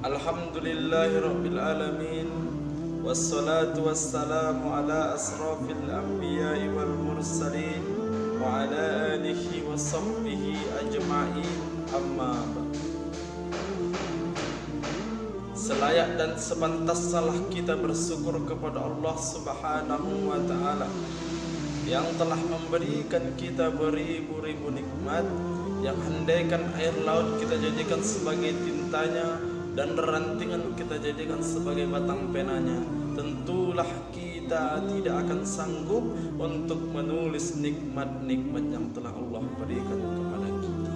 Alhamdulillahi alamin. Wassalatu wassalamu ala asrafil anbiya'i wal mursalin wa ala alihi wa sahbihi ajma'in, amma ba'd. Selayak dan sepantas salah kita bersyukur kepada Allah Subhanahu wa ta'ala yang telah memberikan kita beribu-ribu nikmat, yang handaikan air laut kita jadikan sebagai tintanya dan rantingan kita jadikan sebagai batang penanya. Tentulah kita tidak akan sanggup untuk menulis nikmat-nikmat yang telah Allah berikan kepada kita.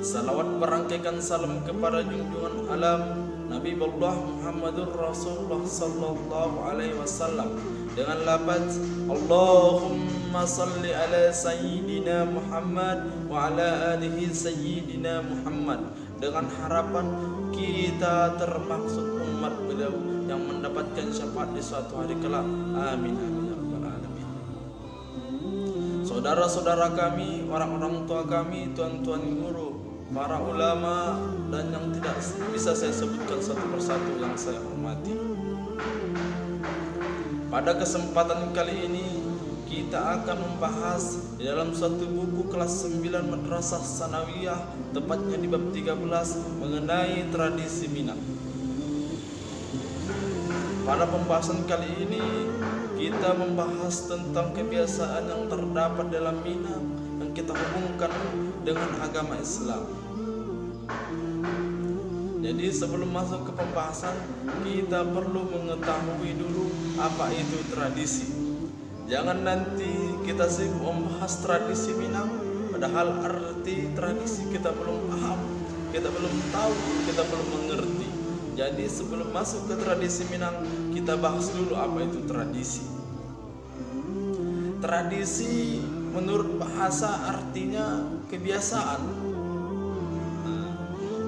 Salawat berangkaikan salam kepada junjungan alam Nabi Allah Muhammadur Rasulullah sallallahu alaihi wasallam dengan lafaz Allahumma salli ala sayyidina Muhammad wa ala alihi sayyidina Muhammad, dengan harapan kita termaksud umat beliau yang mendapatkan syafaat di suatu hari kelak. Amin amin ya rabbal alamin. Saudara-saudara kami, orang-orang tua kami, tuan-tuan guru, para ulama, dan yang tidak bisa saya sebutkan satu persatu yang saya hormati. Pada kesempatan kali ini kita akan membahas di dalam suatu buku kelas 9 Madrasah Sanawiyah, tepatnya di bab 13, mengenai tradisi Minang. Pada pembahasan kali ini kita membahas tentang kebiasaan yang terdapat dalam Minang yang kita hubungkan dengan agama Islam. Jadi sebelum masuk ke pembahasan, kita perlu mengetahui dulu apa itu tradisi. Jangan nanti kita sibuk membahas tradisi Minang, padahal arti tradisi kita belum paham, kita belum tahu, kita belum mengerti. Jadi sebelum masuk ke tradisi Minang, kita bahas dulu apa itu tradisi. Tradisi menurut bahasa artinya kebiasaan,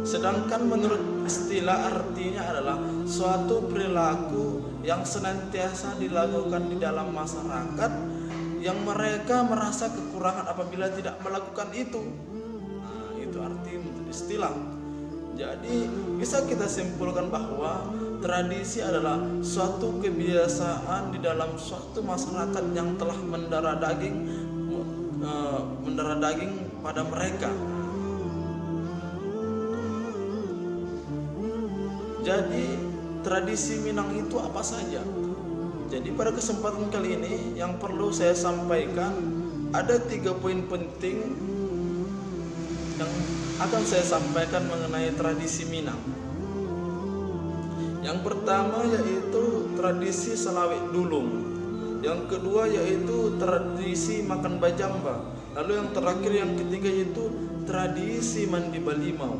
sedangkan menurut istilah artinya adalah suatu perilaku yang senantiasa dilakukan di dalam masyarakat yang mereka merasa kekurangan apabila tidak melakukan itu. Itu arti menurut istilah. Jadi bisa kita simpulkan bahwa tradisi adalah suatu kebiasaan di dalam suatu masyarakat yang telah mendarah daging pada mereka. Jadi tradisi Minang itu apa saja? Jadi pada kesempatan kali ini yang perlu saya sampaikan ada 3 poin penting yang akan saya sampaikan mengenai tradisi Minang. Yang pertama yaitu tradisi Selawik Dulung. Yang kedua yaitu tradisi makan bajamba. Lalu yang terakhir, yang ketiga, yaitu tradisi mandi balimau.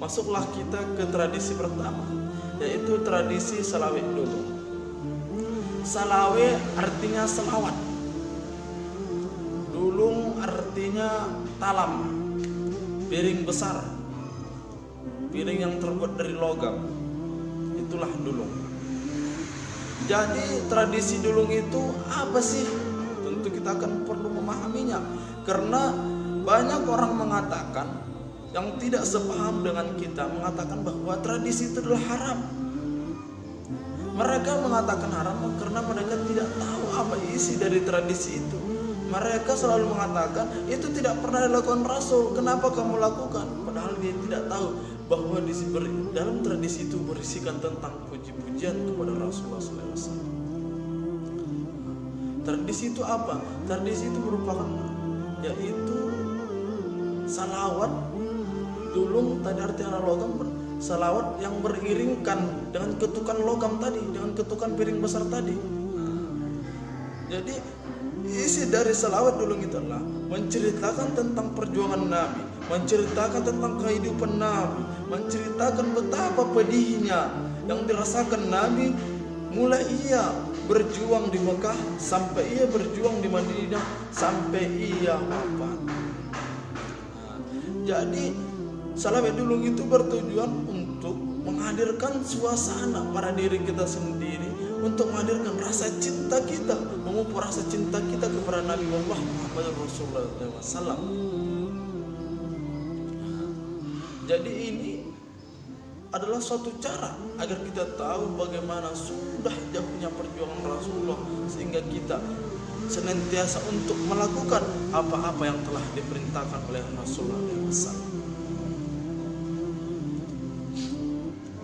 Masuklah kita ke tradisi pertama, yaitu tradisi Selawik Dulung. Selawik artinya selawat, dulung artinya talam, piring besar, piring yang terbuat dari logam, itulah dulung. Jadi tradisi dulung itu apa sih? Tentu kita akan perlu memahaminya, karena banyak orang mengatakan yang tidak sepaham dengan kita, mengatakan bahwa tradisi itu adalah haram. Mereka mengatakan haram karena mereka tidak tahu apa isi dari tradisi itu. Mereka selalu mengatakan itu tidak pernah dilakukan Rasul, kenapa kamu lakukan? Padahal dia tidak tahu bahwa dalam tradisi itu berisikan tentang puji-pujian kepada Rasulullah SAW. Tradisi itu apa? Tradisi itu merupakan yaitu salawat dulung, tadi artinya logam, salawat yang beriringkan dengan ketukan logam tadi, dengan ketukan piring besar tadi. Jadi isi dari salawat dulung itu adalah menceritakan tentang perjuangan Nabi, menceritakan tentang kehidupan Nabi, menceritakan betapa pedihnya yang dirasakan Nabi mulai ia berjuang di Mekah sampai ia berjuang di Madinah sampai ia wafat. Jadi salawat dulung itu bertujuan untuk menghadirkan suasana pada diri kita sendiri, untuk menghadirkan rasa cinta kita, memupuk rasa cinta kita kepada Nabi Muhammad Rasulullah SAW. Jadi ini adalah suatu cara agar kita tahu bagaimana sudah jauhnya perjuangan Rasulullah, sehingga kita senantiasa untuk melakukan apa-apa yang telah diperintahkan oleh Rasulullah SAW.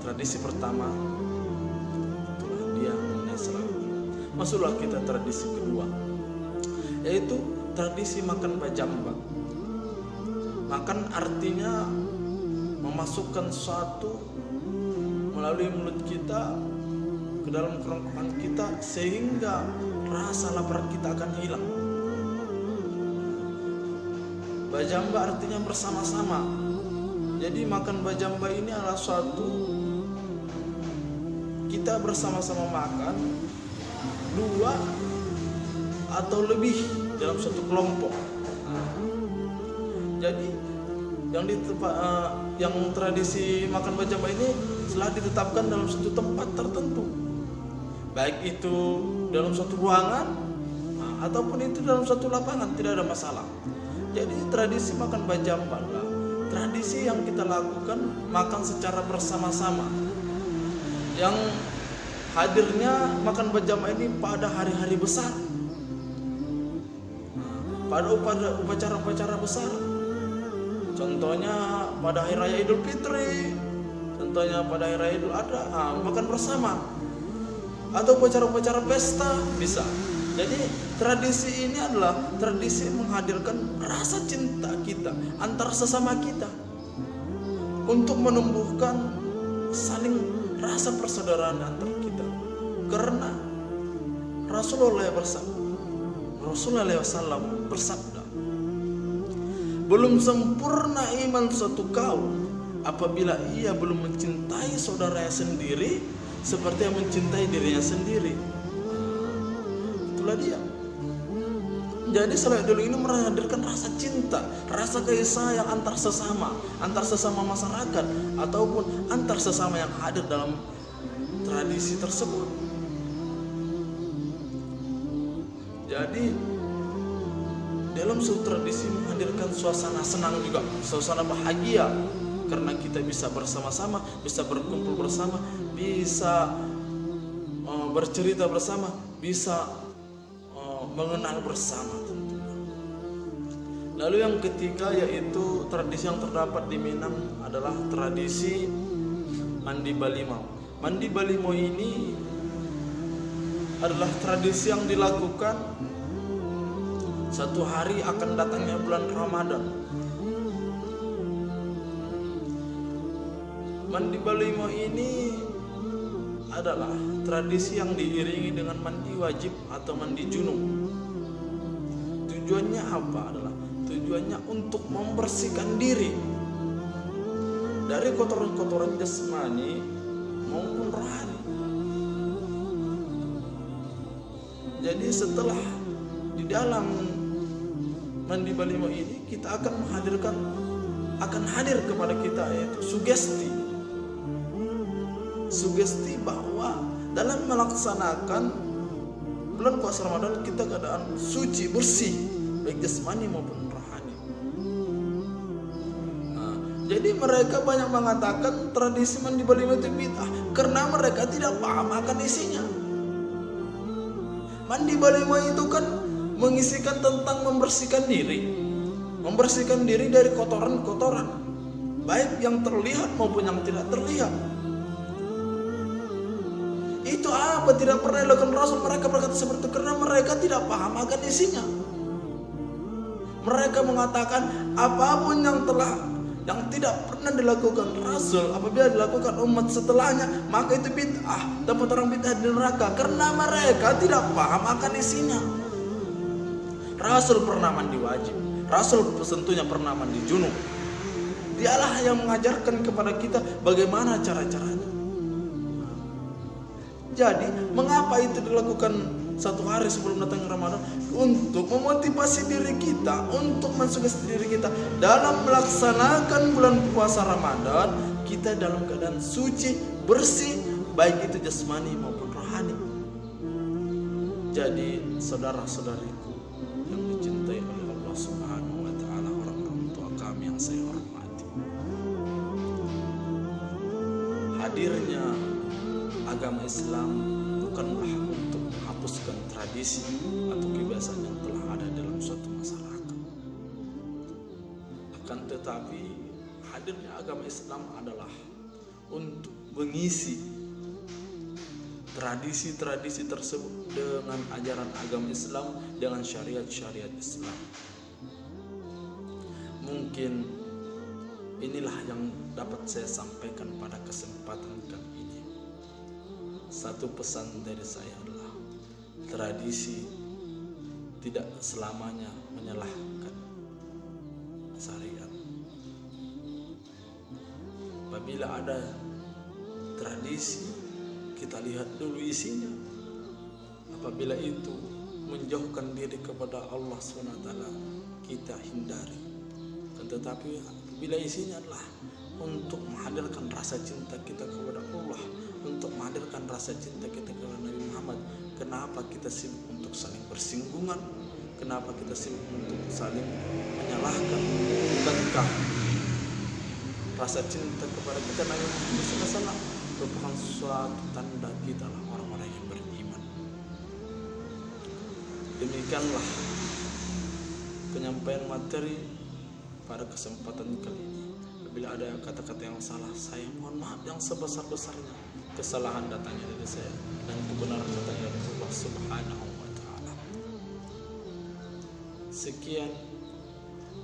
Tradisi pertama itulah dia mengenai salawat. Masuklah kita tradisi kedua, yaitu tradisi makan bajamba. Makan artinya memasukkan sesuatu melalui mulut kita ke dalam kerongkongan kita sehingga rasa lapar kita akan hilang. Bajamba artinya bersama-sama. Jadi makan bajamba ini adalah suatu kita bersama-sama makan, dua atau lebih dalam satu kelompok. Jadi yang tradisi makan bajamba ini telah ditetapkan dalam satu tempat tertentu, baik itu dalam satu ruangan ataupun itu dalam satu lapangan, tidak ada masalah. Jadi tradisi makan bajamba adalah tradisi yang kita lakukan makan secara bersama-sama, yang hadirnya makan bajamba ini pada hari-hari besar, pada upacara-upacara besar. Contohnya pada hari raya Idul Fitri, contohnya pada hari raya Idul Adha, makan bersama, atau upacara-upacara pesta bisa. Jadi tradisi ini adalah tradisi menghadirkan rasa cinta kita antar sesama kita untuk menumbuhkan saling rasa persaudaraan antar kita. Karena Rasulullah SAW bersabda, belum sempurna iman suatu kaum apabila ia belum mencintai saudaranya sendiri seperti yang mencintai dirinya sendiri. Itulah dia. Jadi salawat dulu ini menghadirkan rasa cinta, rasa kasih sayang antar sesama masyarakat ataupun antar sesama yang hadir dalam tradisi tersebut. Jadi dalam suatu tradisi menghadirkan suasana senang juga, suasana bahagia, karena kita bisa bersama-sama, bisa berkumpul bersama, bisa bercerita bersama, bisa mengenal bersama tentunya. Lalu yang ketiga yaitu tradisi yang terdapat di Minang adalah tradisi mandi balimau. Mandi balimau ini adalah tradisi yang dilakukan satu hari akan datangnya bulan Ramadan. Mandi balimau ini adalah tradisi yang diiringi dengan mandi wajib atau mandi junub. Tujuannya apa? Adalah tujuannya untuk membersihkan diri dari kotoran-kotoran jasmani maupun rohani. Jadi setelah di dalam mandi balimau ini kita akan hadir kepada kita yaitu sugesti bahwa dalam melaksanakan bulan puasa Ramadan kita keadaan suci, bersih baik jasmani maupun rohani. Jadi mereka banyak mengatakan tradisi mandi balimau itu bid'ah karena mereka tidak paham akan isinya. Mandi balimau itu kan mengisikan tentang membersihkan diri dari kotoran-kotoran baik yang terlihat maupun yang tidak terlihat. Itu apa tidak pernah dilakukan Rasul. Mereka berkata seperti itu karena mereka tidak paham akan isinya. Mereka mengatakan apapun yang tidak pernah dilakukan Rasul apabila dilakukan umat setelahnya maka itu bid'ah, dapat orang bid'ah di neraka karena mereka tidak paham akan isinya. Rasul pernah mandi wajib, Rasul tentunya pernah mandi junub. Dialah yang mengajarkan kepada kita bagaimana cara-caranya. Jadi mengapa itu dilakukan satu hari sebelum datang Ramadan? Untuk memotivasi diri kita, untuk mensugesti diri kita dalam melaksanakan bulan puasa Ramadan, kita dalam keadaan suci, bersih, baik itu jasmani maupun rohani. Jadi saudara-saudariku yang dicintai oleh Allah Subhanahu wa taala, orang-orang tua kami yang saya hormati, hadirnya agama Islam bukanlah untuk menghapuskan tradisi atau kebiasaan yang telah ada dalam suatu masyarakat. Akan tetapi hadirnya agama Islam adalah untuk mengisi tradisi-tradisi tersebut dengan ajaran agama Islam, dengan syariat-syariat Islam. Mungkin inilah yang dapat saya sampaikan pada kesempatan kali ini. Satu pesan dari saya adalah tradisi tidak selamanya menyalahkan syariat. Apabila ada tradisi, kita lihat dulu isinya. Apabila itu menjauhkan diri kepada Allah SWT, kita hindari. Tetapi apabila isinya adalah untuk menghadirkan rasa cinta kita kepada Allah, untuk menghadirkan rasa cinta kita kepada Nabi Muhammad, kenapa kita sibuk untuk saling bersinggungan? Kenapa kita sibuk untuk saling menyalahkan? Bukankah rasa cinta kepada kita Nabi Muhammad SAW merupakan suatu tanda kita lah orang-orang yang beriman. Demikianlah penyampaian materi pada kesempatan kali ini. Apabila ada kata-kata yang salah, saya mohon maaf yang sebesar-besarnya. Kesalahan datangnya dari saya dan kebenaran datangnya dari Allah Subhanahu wa Ta'ala. Sekian.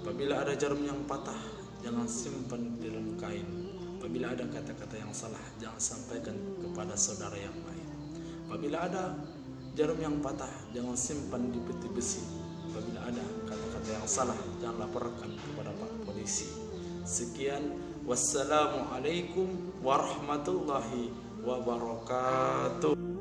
Apabila ada jarum yang patah, jangan simpan di dalam kain. Apabila ada kata-kata yang salah, jangan sampaikan kepada saudara yang lain. Apabila ada jarum yang patah, jangan simpan di peti besi. Apabila ada kata-kata yang salah, jangan laporkan kepada Pak Polisi. Sekian, wassalamualaikum warahmatullahi wabarakatuh.